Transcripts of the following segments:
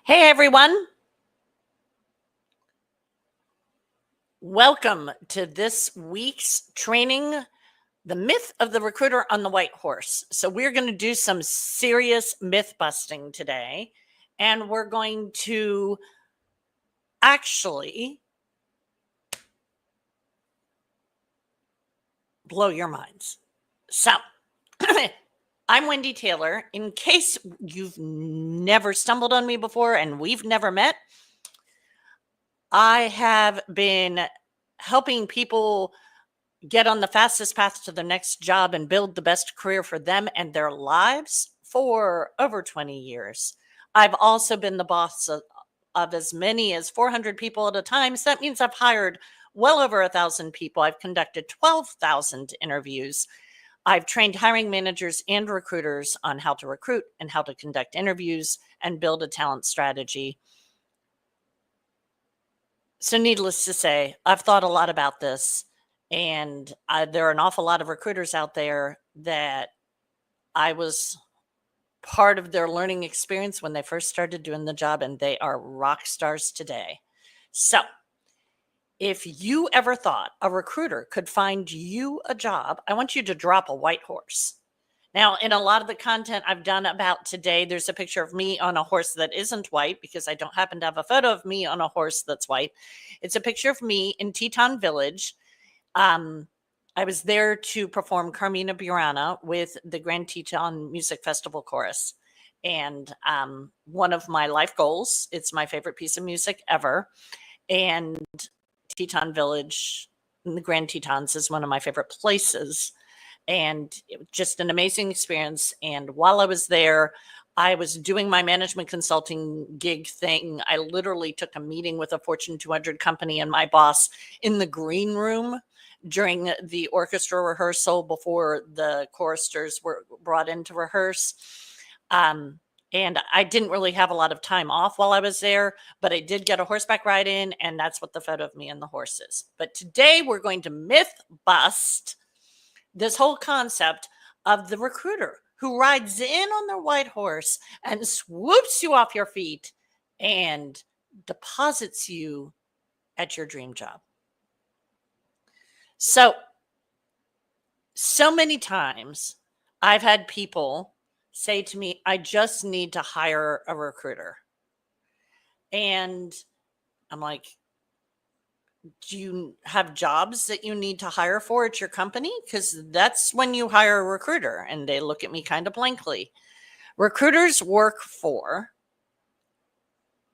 Hey everyone, welcome to this week's training, The Myth of the Recruiter on the White Horse. So, we're going to do some serious myth busting today, and we're going to actually blow your minds. So, I'm Wendy Taylor. In case you've never stumbled on me before and we've never met, I have been helping people get on the fastest path to the next job and build the best career for them and their lives for over 20 years. I've also been the boss of as many as 400 people at a time. So that means I've hired well over 1,000 people. I've conducted 12,000 interviews. I've trained hiring managers and recruiters on how to recruit and how to conduct interviews and build a talent strategy. So, needless to say, I've thought a lot about this, and there are an awful lot of recruiters out there that I was part of their learning experience when they first started doing the job, and they are rock stars today. So, if you ever thought a recruiter could find you a job, I want you to drop a white horse. Now, in a lot of the content I've done about today, there's a picture of me on a horse that isn't white because I don't happen to have a photo of me on a horse that's white. It's a picture of me in Teton Village. I was there to perform Carmina Burana with the Grand Teton Music Festival Chorus. And one of my life goals, it's my favorite piece of music ever. And Teton Village, the Grand Tetons, is one of my favorite places. And it was just an amazing experience. And while I was there, I was doing my management consulting gig thing. I literally took a meeting with a Fortune 200 company and my boss in the green room during the orchestra rehearsal before the choristers were brought in to rehearse. And I didn't really have a lot of time off while I was there, but I did get a horseback ride in, and that's what the photo of me and the horse is. But today we're going to myth bust this whole concept of the recruiter who rides in on their white horse and swoops you off your feet and deposits you at your dream job. So many times I've had people say to me, I just need to hire a recruiter. And I'm like, do you have jobs that you need to hire for at your company? Because that's when you hire a recruiter. And they look at me kind of blankly. Recruiters work for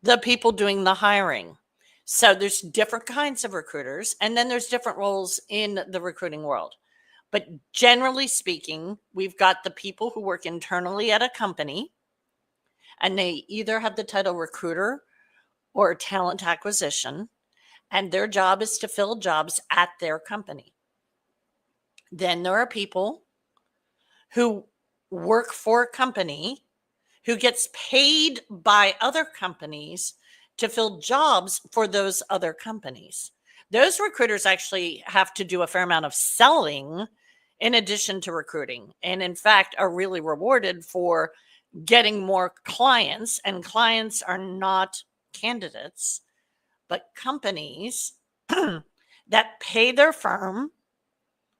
the people doing the hiring. So there's different kinds of recruiters, and then there's different roles in the recruiting world. But generally speaking, we've got the people who work internally at a company, and they either have the title recruiter or talent acquisition, and their job is to fill jobs at their company. Then there are people who work for a company who gets paid by other companies to fill jobs for those other companies. Those recruiters actually have to do a fair amount of selling in addition to recruiting, and in fact are really rewarded for getting more clients. And clients are not candidates, but companies that pay their firm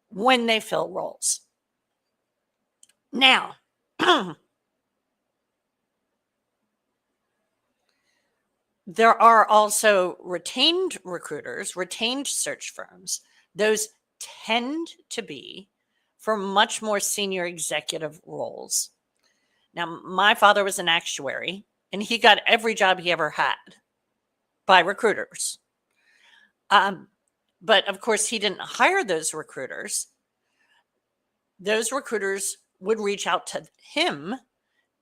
when they fill roles. Now, there are also retained recruiters, retained search firms. Those tend to be for much more senior executive roles. Now, my father was an actuary, and he got every job he ever had by recruiters. But of course, he didn't hire those recruiters. Those recruiters would reach out to him,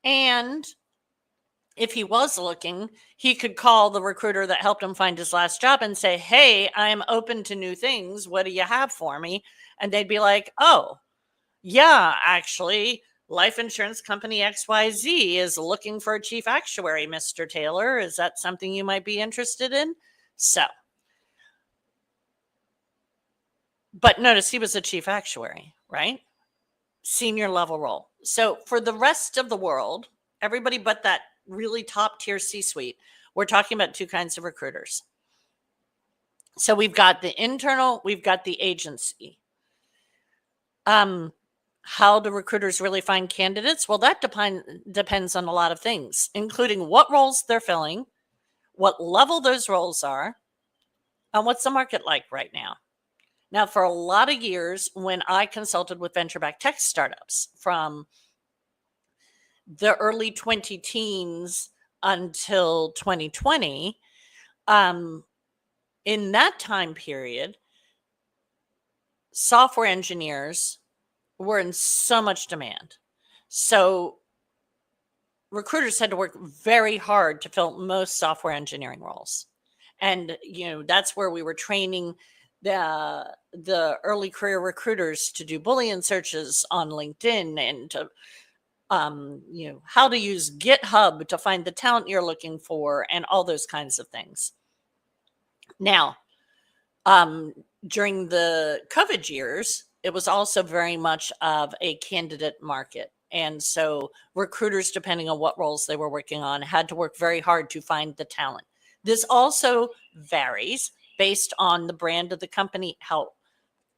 and if he was looking, he could call the recruiter that helped him find his last job and say, hey, I'm open to new things. What do you have for me? And they'd be like, oh, yeah, actually, life insurance company XYZ is looking for a chief actuary, Mr. Taylor. Is that something you might be interested in? So, but notice he was a chief actuary, right? Senior level role. So for the rest of the world, everybody but that really top tier C-suite. We're talking about two kinds of recruiters. So we've got the internal, we've got the agency. How do recruiters really find candidates? Well, that depends on a lot of things, including what roles they're filling, what level those roles are, and what's the market like right now. Now, for a lot of years, when I consulted with venture-backed tech startups from the early 20 teens until 2020, in that time period, software engineers were in so much demand. So recruiters had to work very hard to fill most software engineering roles. And, that's where we were training the early career recruiters to do Boolean searches on LinkedIn and to, how to use GitHub to find the talent you're looking for and all those kinds of things. Now, during the COVID years, it was also very much of a candidate market. And so recruiters, depending on what roles they were working on, had to work very hard to find the talent. This also varies based on the brand of the company, how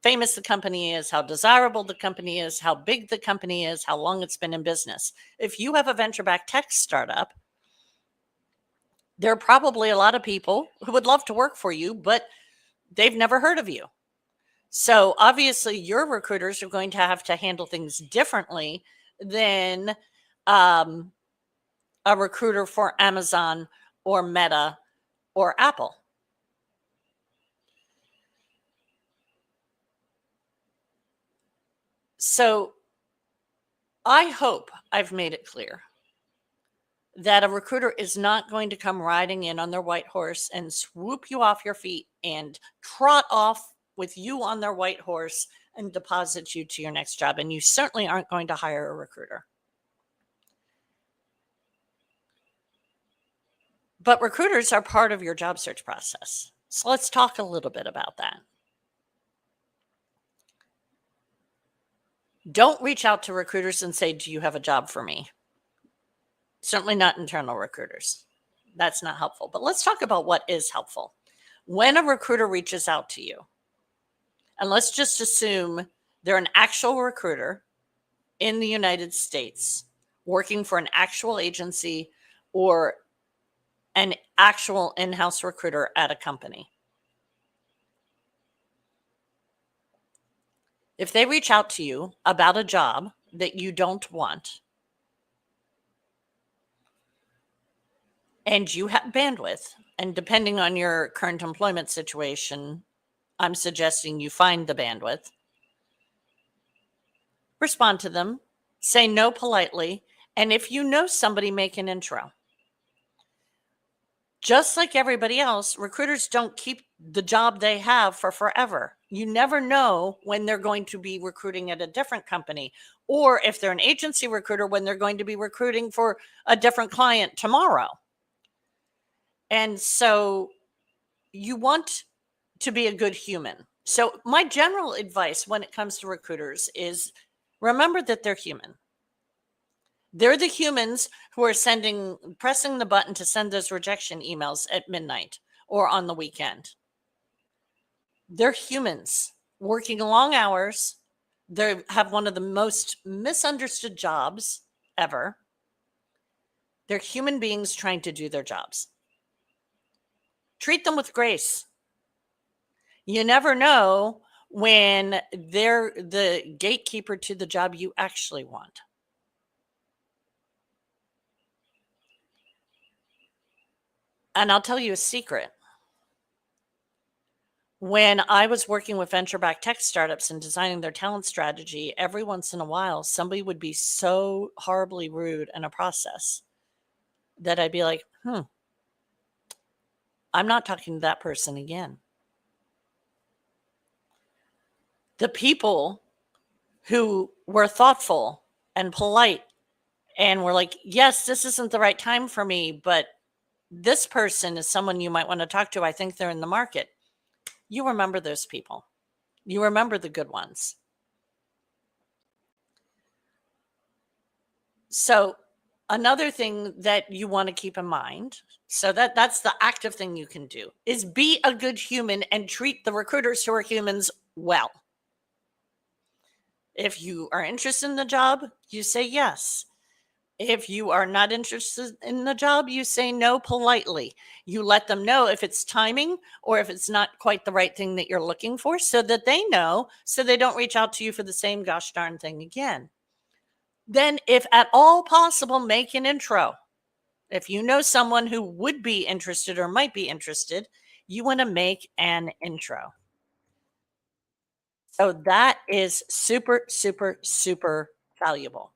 famous the company is, how desirable the company is, how big the company is, how long it's been in business. If you have a venture-backed tech startup, there are probably a lot of people who would love to work for you, but they've never heard of you. So obviously your recruiters are going to have to handle things differently than a recruiter for Amazon or Meta or Apple. So I hope I've made it clear that a recruiter is not going to come riding in on their white horse and swoop you off your feet and trot off with you on their white horse and deposit you to your next job. And you certainly aren't going to hire a recruiter. But recruiters are part of your job search process. So let's talk a little bit about that. Don't reach out to recruiters and say, do you have a job for me? Certainly not internal recruiters. That's not helpful. But let's talk about what is helpful. When a recruiter reaches out to you, and let's just assume they're an actual recruiter in the United States working for an actual agency or an actual in-house recruiter at a company. If they reach out to you about a job that you don't want, and you have bandwidth, and depending on your current employment situation, I'm suggesting you find the bandwidth, respond to them, say no politely, and if you know somebody, make an intro. Just like everybody else, recruiters don't keep the job they have for forever. You never know when they're going to be recruiting at a different company, or if they're an agency recruiter, when they're going to be recruiting for a different client tomorrow. And so you want to be a good human. So my general advice when it comes to recruiters is remember that they're human. They're the humans who are pressing the button to send those rejection emails at midnight or on the weekend. They're humans working long hours. They have one of the most misunderstood jobs ever. They're human beings trying to do their jobs. Treat them with grace. You never know when they're the gatekeeper to the job you actually want. And I'll tell you a secret. When I was working with venture-backed tech startups and designing their talent strategy, every once in a while, somebody would be so horribly rude in a process that I'd be like, I'm not talking to that person again. The people who were thoughtful and polite and were like, yes, this isn't the right time for me, but this person is someone you might want to talk to. I think they're in the market. You remember those people. You remember the good ones. So Another thing that you want to keep in mind, so that's the active thing you can do, is be a good human and treat the recruiters who are humans well. If you are interested in the job, you say yes. If you are not interested in the job, you say no politely. You let them know if it's timing or if it's not quite the right thing that you're looking for so that they know, so they don't reach out to you for the same gosh darn thing again. Then, if at all possible, make an intro. If you know someone who would be interested or might be interested, you want to make an intro. So that is super, super, super valuable.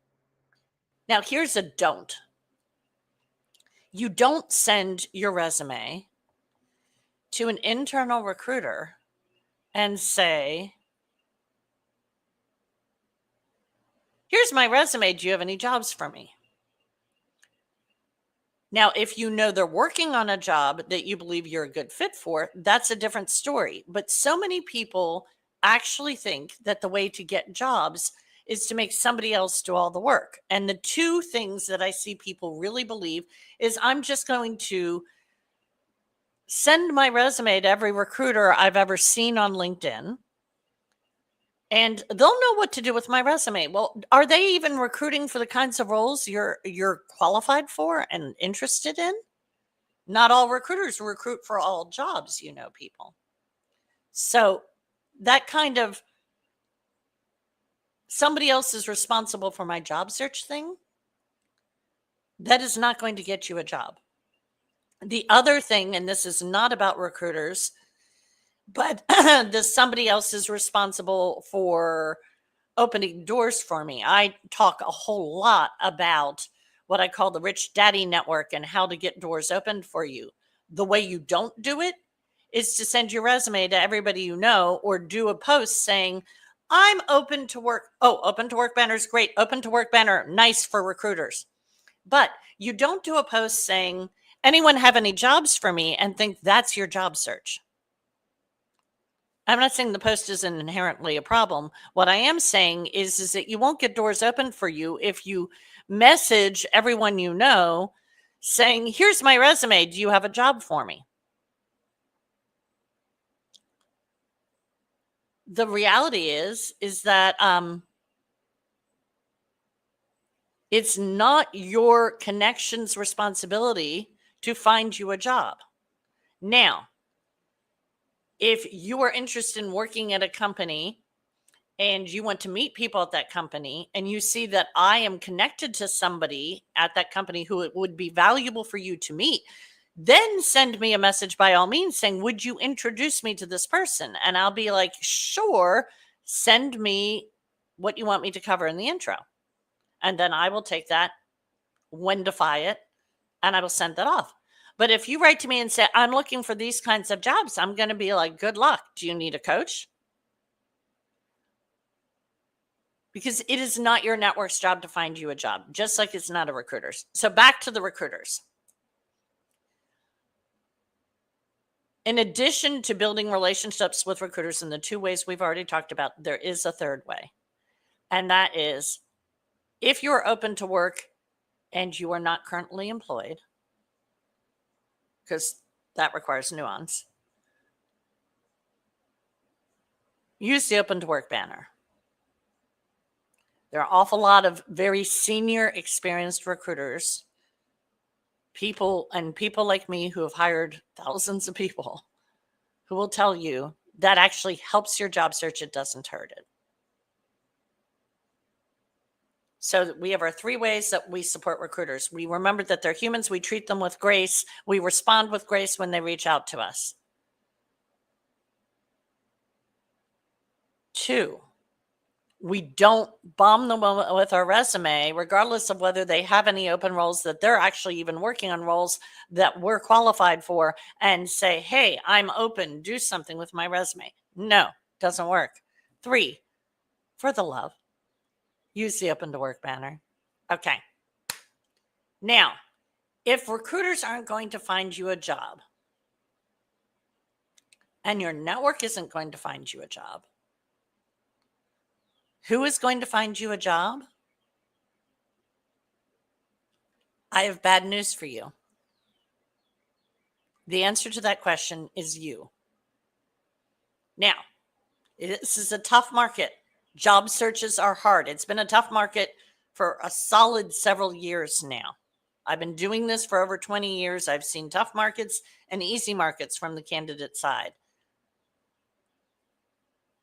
Now, here's a don't. You don't send your resume to an internal recruiter and say, here's my resume. Do you have any jobs for me? Now, if you know they're working on a job that you believe you're a good fit for, that's a different story. But so many people actually think that the way to get jobs is to make somebody else do all the work. And the two things that I see people really believe is I'm just going to send my resume to every recruiter I've ever seen on LinkedIn, and they'll know what to do with my resume. Well, are they even recruiting for the kinds of roles you're qualified for and interested in? Not all recruiters recruit for all jobs, people. So that kind of somebody else is responsible for my job search thing, that is not going to get you a job. The other thing, and this is not about recruiters, but this somebody else is responsible for opening doors for me. I talk a whole lot about what I call the Rich Daddy Network and how to get doors opened for you. The way you don't do it is to send your resume to everybody you know or do a post saying, I'm open to work. Oh, open to work banner is great. Open to work banner, nice for recruiters. But you don't do a post saying, anyone have any jobs for me, and think that's your job search. I'm not saying the post isn't inherently a problem. What I am saying is that you won't get doors open for you if you message everyone you know saying, here's my resume. Do you have a job for me? The reality is that it's not your connection's responsibility to find you a job. Now, if you are interested in working at a company and you want to meet people at that company and you see that I am connected to somebody at that company who it would be valuable for you to meet, then send me a message by all means saying, would you introduce me to this person? And I'll be like, sure, send me what you want me to cover in the intro. And then I will take that, Wendify it, and I will send that off. But if you write to me and say, I'm looking for these kinds of jobs, I'm going to be like, good luck. Do you need a coach? Because it is not your network's job to find you a job, just like it's not a recruiter's. So back to the recruiters. In addition to building relationships with recruiters in the two ways we've already talked about, there is a third way. And that is, if you're open to work and you are not currently employed, because that requires nuance, use the open to work banner. There are an awful lot of very senior, experienced recruiters, people like me who have hired thousands of people, who will tell you that actually helps your job search. It doesn't hurt it. So we have our three ways that we support recruiters. We remember that they're humans. We treat them with grace. We respond with grace when they reach out to us. 2, we don't bomb them with our resume, regardless of whether they have any open roles, that they're actually even working on roles that we're qualified for, and say, hey, I'm open, do something with my resume. No, doesn't work. 3, for the love, use the open to work banner. Okay. Now, if recruiters aren't going to find you a job and your network isn't going to find you a job, who is going to find you a job? I have bad news for you. The answer to that question is you. Now, this is a tough market. Job searches are hard. It's been a tough market for a solid several years now. I've been doing this for over 20 years. I've seen tough markets and easy markets from the candidate side.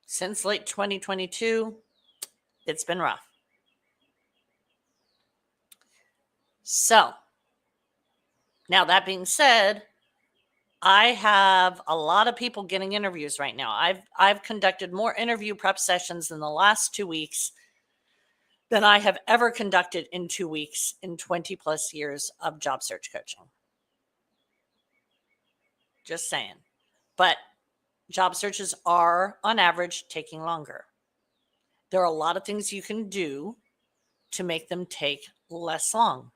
Since late 2022, it's been rough. So, now that being said, I have a lot of people getting interviews right now. I've conducted more interview prep sessions in the last 2 weeks than I have ever conducted in 2 weeks in 20 plus years of job search coaching. Just saying. But job searches are, on average, taking longer. There are a lot of things you can do to make them take less long.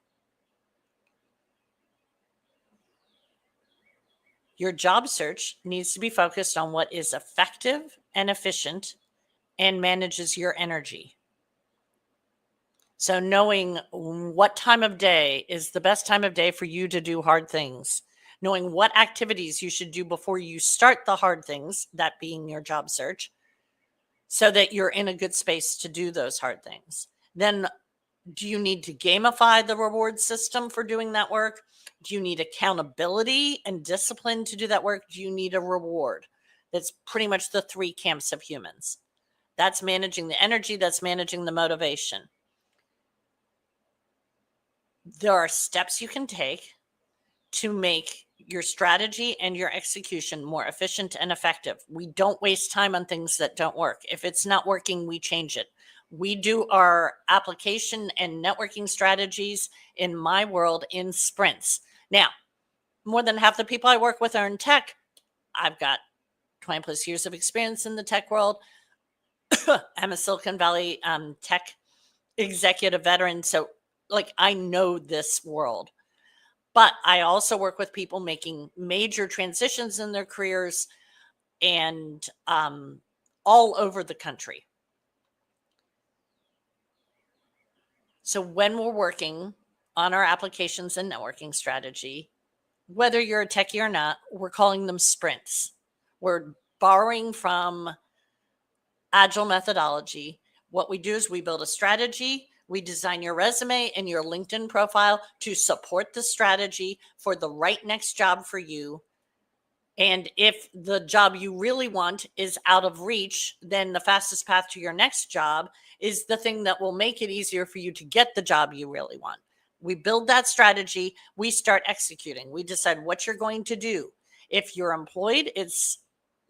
Your job search needs to be focused on what is effective and efficient and manages your energy. So knowing what time of day is the best time of day for you to do hard things, knowing what activities you should do before you start the hard things, that being your job search, so that you're in a good space to do those hard things. Then do you need to gamify the reward system for doing that work? Do you need accountability and discipline to do that work? Do you need a reward? That's pretty much the three camps of humans. That's managing the energy, that's managing the motivation. There are steps you can take to make your strategy and your execution more efficient and effective. We don't waste time on things that don't work. If it's not working, we change it. We do our application and networking strategies in my world in sprints. Now, more than half the people I work with are in tech. I've got 20 plus years of experience in the tech world. I'm a Silicon Valley tech executive veteran. So I know this world. But I also work with people making major transitions in their careers and all over the country. So when we're working on our applications and networking strategy, whether you're a techie or not, we're calling them sprints. We're borrowing from agile methodology. What we do is we build a strategy. We design your resume and your LinkedIn profile to support the strategy for the right next job for you. And if the job you really want is out of reach, then the fastest path to your next job is the thing that will make it easier for you to get the job you really want. We build that strategy. We start executing. We decide what you're going to do. If you're employed, it's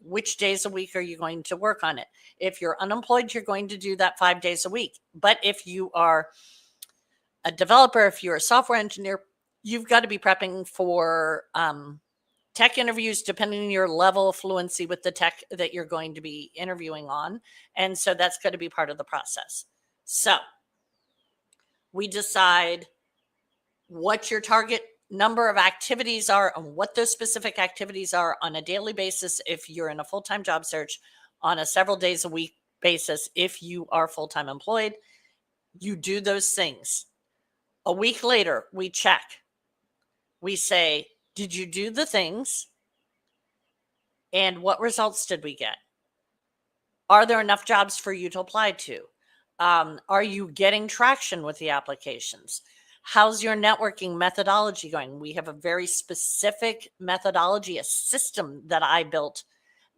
which days a week are you going to work on it? If you're unemployed, you're going to do that 5 days a week. But if you are a developer, if you're a software engineer, you've got to be prepping for tech interviews depending on your level of fluency with the tech that you're going to be interviewing on. And so that's going to be part of the process. So we decide what your target number of activities are and what those specific activities are on a daily basis if you're in a full-time job search, on a several days a week basis if you are full-time employed. You do those things. A week later, we check. We say, did you do the things? And what results did we get? Are there enough jobs for you to apply to? Are you getting traction with the applications? How's your networking methodology going? We have a very specific methodology, a system that I built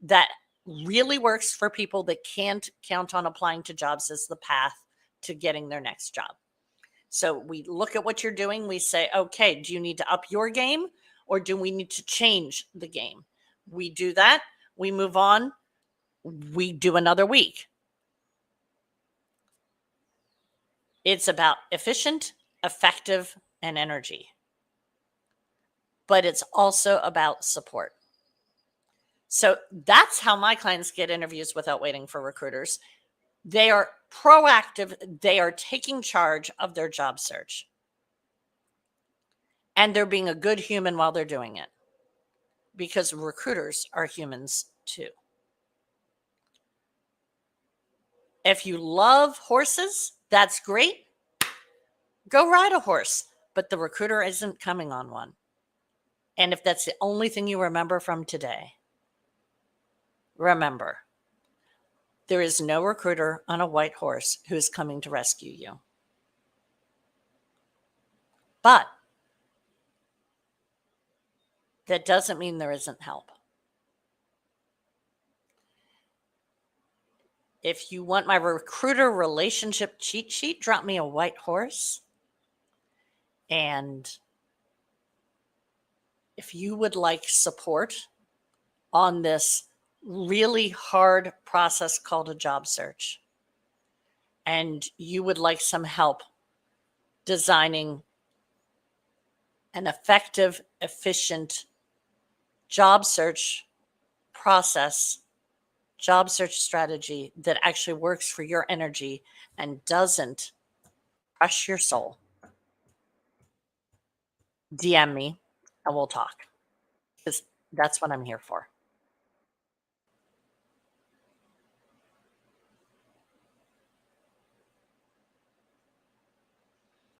that really works for people that can't count on applying to jobs as the path to getting their next job. So we look at what you're doing. We say, okay, do you need to up your game or do we need to change the game? We do that. We move on. We do another week. It's about efficient, effective, and energy. But it's also about support. So that's how my clients get interviews without waiting for recruiters. They are proactive. They are taking charge of their job search. And they're being a good human while they're doing it. Because recruiters are humans too. If you love horses, that's great. Go ride a horse. but the recruiter isn't coming on one. And if that's the only thing you remember from today, remember, there is no recruiter on a white horse who is coming to rescue you. But that doesn't mean there isn't help. If you want my recruiter relationship cheat sheet, drop me a white horse. And if you would like support on this really hard process called a job search, and you would like some help designing an effective, efficient job search process, job search strategy that actually works for your energy and doesn't crush your soul, DM me and we'll talk, because that's what I'm here for.